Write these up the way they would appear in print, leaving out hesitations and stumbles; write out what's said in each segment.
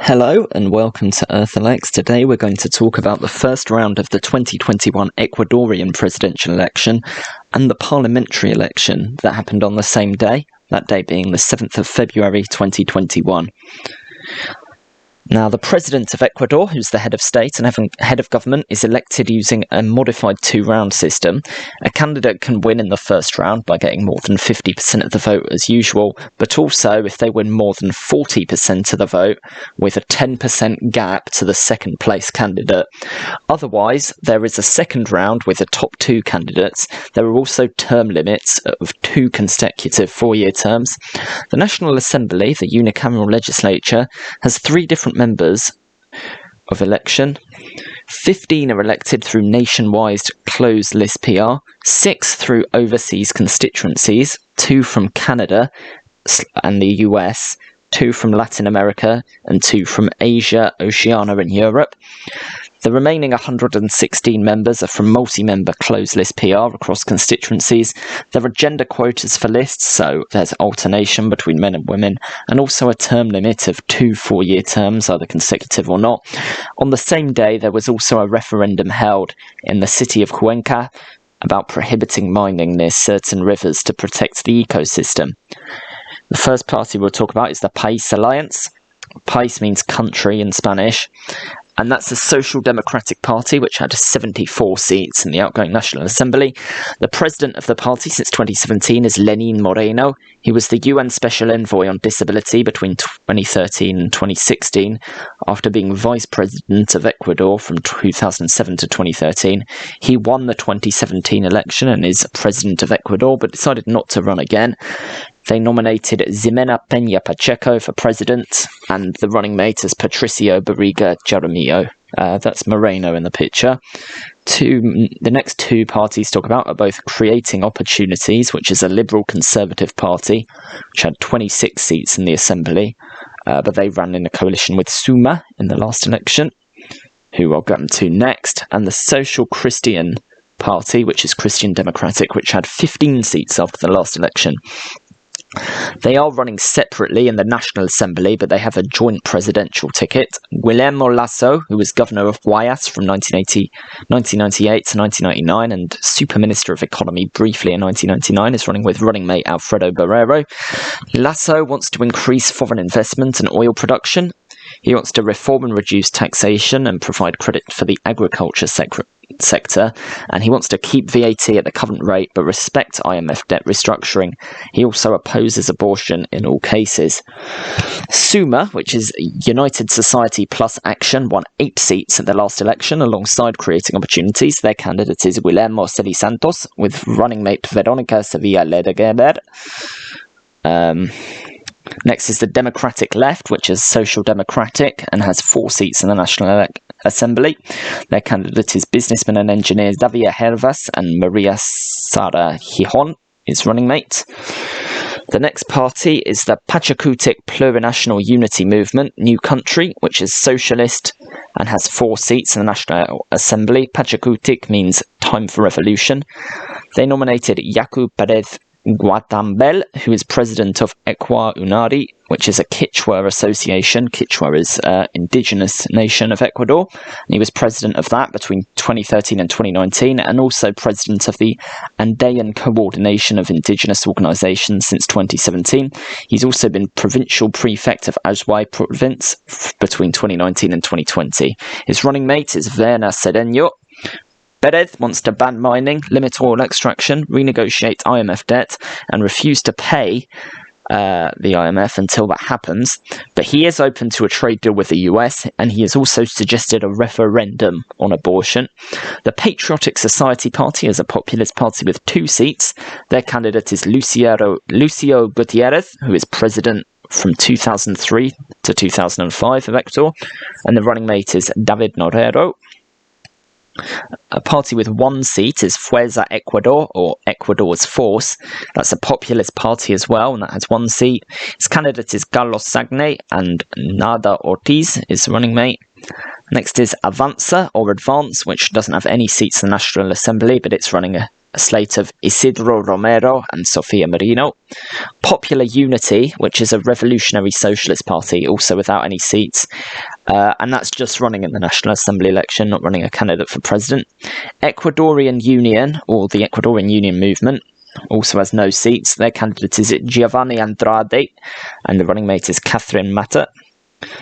Hello and welcome to EarthAlex. Today we're going to talk about the first round of the 2021 Ecuadorian presidential election and the parliamentary election that happened on the same day, that day being the 7th of February 2021. Now, the president of Ecuador, who's the head of state and head of government, is elected using a modified two-round system. A candidate can win in the first round by getting more than 50% of the vote as usual, but also if they win more than 40% of the vote, with a 10% gap to the second place candidate. Otherwise, there is a second round with the top two candidates. There are also term limits of 2 consecutive 4-year terms. The National Assembly, the unicameral legislature, has 3 different members of election. 15 are elected through nationwide closed list PR, 6 through overseas constituencies, 2 from Canada and the US, 2 from Latin America, and 2 from Asia, Oceania, and Europe. The remaining 116 members are from multi-member closed list PR across constituencies. There are gender quotas for lists, so there's alternation between men and women, and also a term limit of 2 4-year terms, either consecutive or not. On the same day, there was also a referendum held in the city of Cuenca about prohibiting mining near certain rivers to protect the ecosystem. The first party we'll talk about is the PAIS Alliance. PAIS means country in Spanish. And that's the Social Democratic Party, which had 74 seats in the outgoing National Assembly. The president of the party since 2017 is Lenín Moreno. He was the UN Special Envoy on Disability between 2013 and 2016, after being vice president of Ecuador from 2007 to 2013. He won the 2017 election and is president of Ecuador, but decided not to run again. They nominated Ximena Peña Pacheco for president, and the running mate is Patricio Barriga Jaramillo. That's Moreno in the picture. The next 2 parties talk about are both Creating Opportunities, which is a liberal conservative party, which had 26 seats in the assembly, but they ran in a coalition with SUMA in the last election, who I'll get to next, and the Social Christian Party, which is Christian Democratic, which had 15 seats after the last election. They are running separately in the National Assembly, but they have a joint presidential ticket. Guillermo Lasso, who was governor of Guayas from 1998 to 1999 and Super Minister of Economy briefly in 1999, is running with running mate Alfredo Barrero. Lasso wants to increase foreign investment and oil production. He wants to reform and reduce taxation and provide credit for the agriculture sector, and he wants to keep VAT at the current rate but respect IMF debt restructuring. He also opposes abortion in all cases. SUMA, which is United Society Plus Action, won 8 seats at the last election alongside Creating Opportunities. Their candidate is Guillermo Celi Santos, with running mate Veronica Sevilla Ledeguer. Next is the Democratic Left, which is Social Democratic and has 4 seats in the National Assembly. Their candidate is businessman and engineer Xavier Hervas, and Maria Sara Gijon is running mate. The next party is the Pachakutik Plurinational Unity Movement, New Country, which is socialist and has 4 seats in the National Assembly. Pachakutik means time for revolution. They nominated Yaku Perez Guatambel, who is president of Equa Unari, which is a Quechua association. Quechua is indigenous nation of Ecuador. And he was president of that between 2013 and 2019, and also president of the Andean Coordination of Indigenous Organizations since 2017. He's also been provincial prefect of Azuay province between 2019 and 2020. His running mate is Verna Cedeño. Perez wants to ban mining, limit oil extraction, renegotiate IMF debt, and refuse to pay the IMF until that happens. But he is open to a trade deal with the US, and he has also suggested a referendum on abortion. The Patriotic Society Party is a populist party with 2 seats. Their candidate is Lucio Gutierrez, who is president from 2003 to 2005 of Ecuador, and the running mate is David Norero. A party with 1 seat is Fuerza Ecuador, or Ecuador's Force. That's a populist party as well, and that has 1 seat. Its candidate is Carlos Sagne, and Nada Ortiz is running mate. Next is Avanza, or Advance, which doesn't have any seats in the National Assembly, but it's running a a slate of Isidro Romero and Sofia Merino. Popular Unity, which is a revolutionary socialist party, also without any seats, and that's just running in the National Assembly election, not running a candidate for president. Ecuadorian Union, or the Ecuadorian Union movement, also has no seats. Their candidate is Giovanni Andrade, and the running mate is Catherine Mata.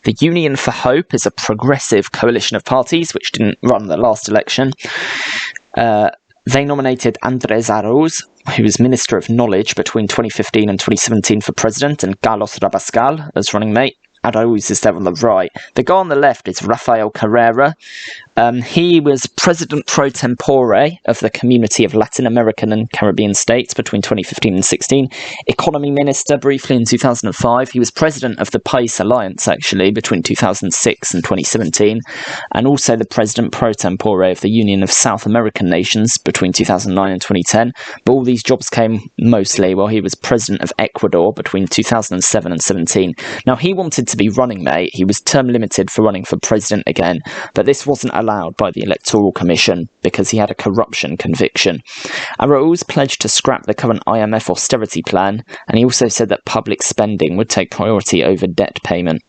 The Union for Hope is a progressive coalition of parties which didn't run the last election. They nominated Andrés Arauz, who was Minister of Knowledge between 2015 and 2017 for president, and Carlos Rabascal as running mate. Arauz is there on the right. The guy on the left is Rafael Carrera. He was President pro tempore of the Community of Latin American and Caribbean States between 2015 and 16. Economy Minister briefly in 2005. He was President of the PAIS Alliance, actually, between 2006 and 2017. And also the President pro tempore of the Union of South American Nations between 2009 and 2010. But all these jobs came mostly while he was President of Ecuador between 2007 and 17. Now, he wanted to be running mate. He was term limited for running for president again, but this wasn't allowed by the Electoral Commission because he had a corruption conviction. Arauz pledged to scrap the current IMF austerity plan, and he also said that public spending would take priority over debt payment.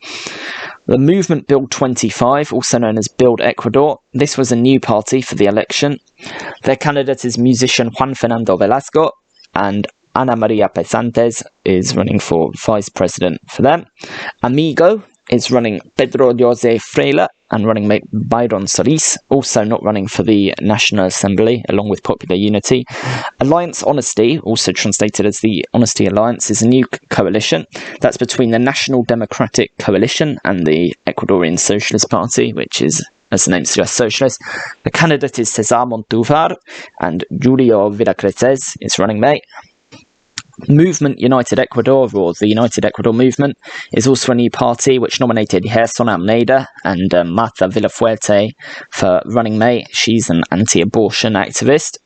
The movement Build 25, also known as Build Ecuador, this was a new party for the election. Their candidate is musician Juan Fernando Velasco, and Ana Maria Pesantes is running for vice president for them. Amigo is running Pedro Jose Freila, and running mate Byron Solis, also not running for the National Assembly, along with Popular Unity. Alliance Honesty, also translated as the Honesty Alliance, is a new coalition. That's between the National Democratic Coalition and the Ecuadorian Socialist Party, which is, as the name suggests, socialist. The candidate is Cesar Montúfar, and Julio Vidacreces is running mate. Movement United Ecuador, or the United Ecuador Movement, is also a new party which nominated Gerson Almeida and Marta Villafuerte for running mate. She's an anti-abortion activist.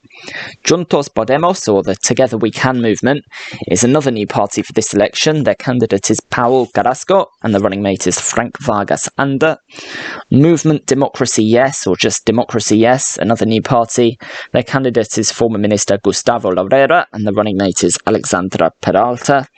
Juntos Podemos, or the Together We Can movement, is another new party for this election. Their candidate is Paul Carrasco, and the running mate is Frank Vargas Anda. Movement Democracy Yes, or just Democracy Yes, another new party. Their candidate is former Minister Gustavo Labrera, and the running mate is Alexandra Peralta.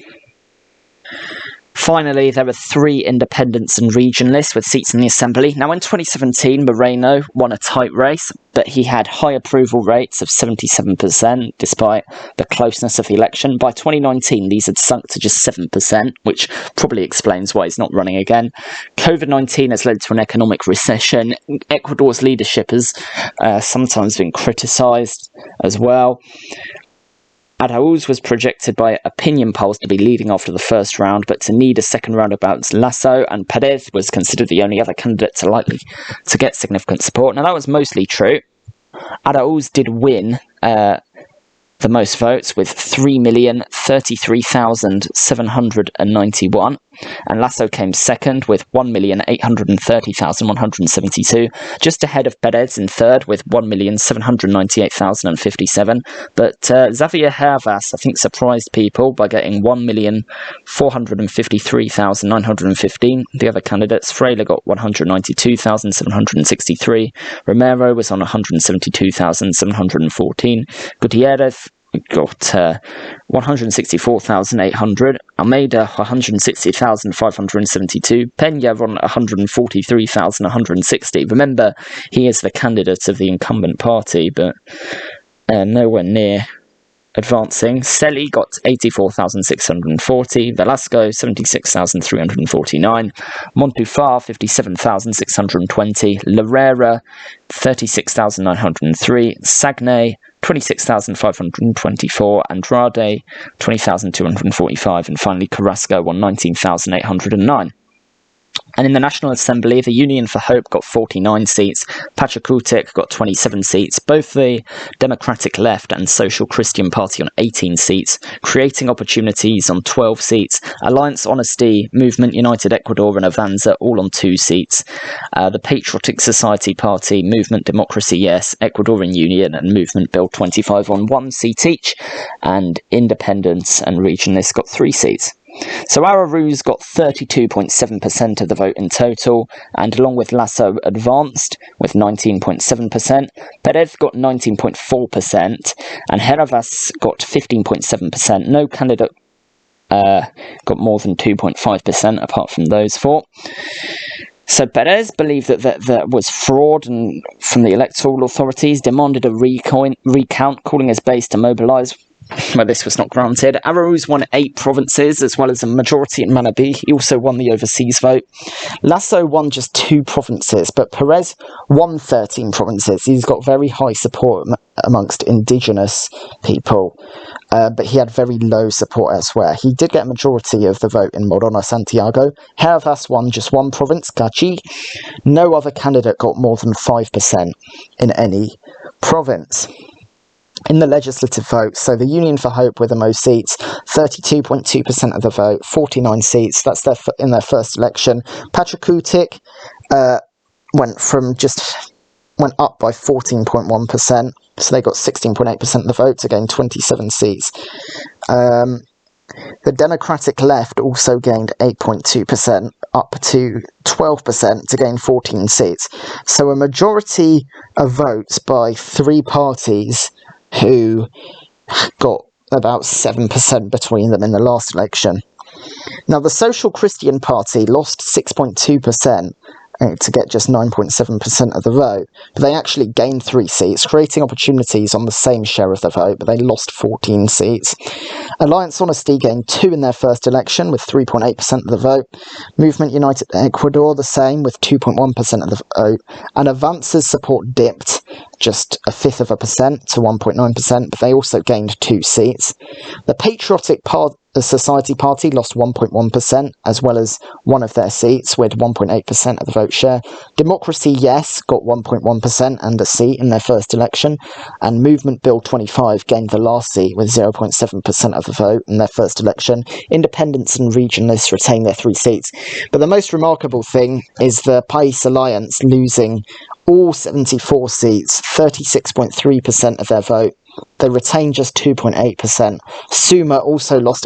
Finally, there are 3 independents and regionalists with seats in the Assembly. Now, in 2017, Moreno won a tight race, but he had high approval rates of 77%, despite the closeness of the election. By 2019, these had sunk to just 7%, which probably explains why he's not running again. COVID-19 has led to an economic recession. Ecuador's leadership has sometimes been criticised as well. Arauz was projected by opinion polls to be leading after the first round, but to need a second round about Lasso, and Perez was considered the only other candidate likely to get significant support. Now, that was mostly true. Arauz did win the most votes with 3,033,791, and Lasso came second with 1,830,172, just ahead of Perez in third with 1,798,057. But Xavier Hervas, I think, surprised people by getting 1,453,915. The other candidates, Freila got 192,763, Romero was on 172,714, Gutierrez got 164,800, Almeida 160,572, Peña on 143,160. Remember, he is the candidate of the incumbent party, but nowhere near advancing. Celi got 84,640, Velasco 76,349, Montúfar 57,620, Larrera 36,903, Sagnay 26,524, Andrade 20,245, and finally Carrasco won 19,809. And in the National Assembly, the Union for Hope got 49 seats, Pachakutik got 27 seats, both the Democratic Left and Social Christian Party on 18 seats, Creating Opportunities on 12 seats, Alliance Honesty, Movement United Ecuador and Avanza all on 2 seats, the Patriotic Society Party, Movement Democracy Yes, Ecuadorian Union and Movement Build 25 on 1 seat each, and Independents and Regionalists got 3 seats. So Araújo got 32.7% of the vote in total, and along with Lasso advanced with 19.7%. Perez got 19.4%, and Hervas got 15.7%. No candidate got more than 2.5% apart from those four. So Perez believed that was fraud and from the electoral authorities, demanded a recount, calling his base to mobilise. Well, this was not granted. Araújo won 8 provinces, as well as a majority in Manabí. He also won the overseas vote. Lasso won just 2 provinces, but Perez won 13 provinces. He's got very high support amongst indigenous people, but he had very low support elsewhere. He did get a majority of the vote in Morona, Santiago. Hervas won just 1 province, Cachi. No other candidate got more than 5% in any province. In the legislative vote, so the Union for Hope with the most seats, 32.2% of the vote, 49 seats. That's in their first election. Pachakutik went up by 14.1%, so they got 16.8% of the vote to gain 27 seats. The Democratic Left also gained 8.2%, up to 12% to gain 14 seats. So a majority of votes by 3 parties who got about 7% between them in the last election. Now, the Social Christian Party lost 6.2% to get just 9.7% of the vote, but they actually gained 3 seats, creating opportunities on the same share of the vote, but they lost 14 seats. Alliance Honesty gained 2 in their first election with 3.8% of the vote. Movement United Ecuador the same with 2.1% of the vote, and Avanza's support dipped just 0.5% to 1.9%, but they also gained 2 seats. The Patriotic Society Party lost 1.1%, as well as one of their seats, with 1.8% of the vote share. Democracy Yes got 1.1% and a seat in their first election, and Movement Bill 25 gained the last seat with 0.7% of the vote in their first election. Independents and Regionalists retained their 3 seats. But the most remarkable thing is the PAIS Alliance losing all 74 seats, 36.3% of their vote. They retained just 2.8%. SUMA also lost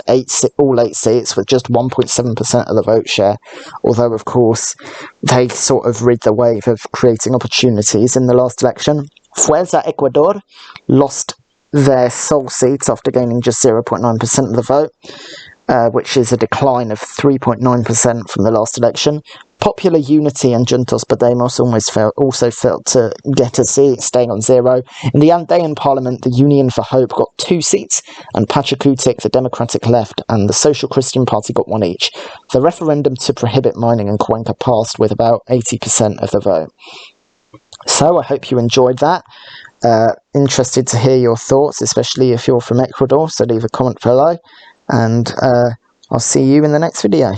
all 8 seats with just 1.7% of the vote share, although, of course, they sort of rid the wave of creating opportunities in the last election. Fuerza Ecuador lost their sole seats after gaining just 0.9% of the vote, which is a decline of 3.9% from the last election. Popular Unity and Juntos Podemos also failed to get a seat, staying on 0. In the Andean Parliament, the Union for Hope got 2 seats, and Pachakutik, the Democratic Left, and the Social Christian Party got 1 each. The referendum to prohibit mining in Cuenca passed with about 80% of the vote. So I hope you enjoyed that. Interested to hear your thoughts, especially if you're from Ecuador, so leave a comment below, and I'll see you in the next video.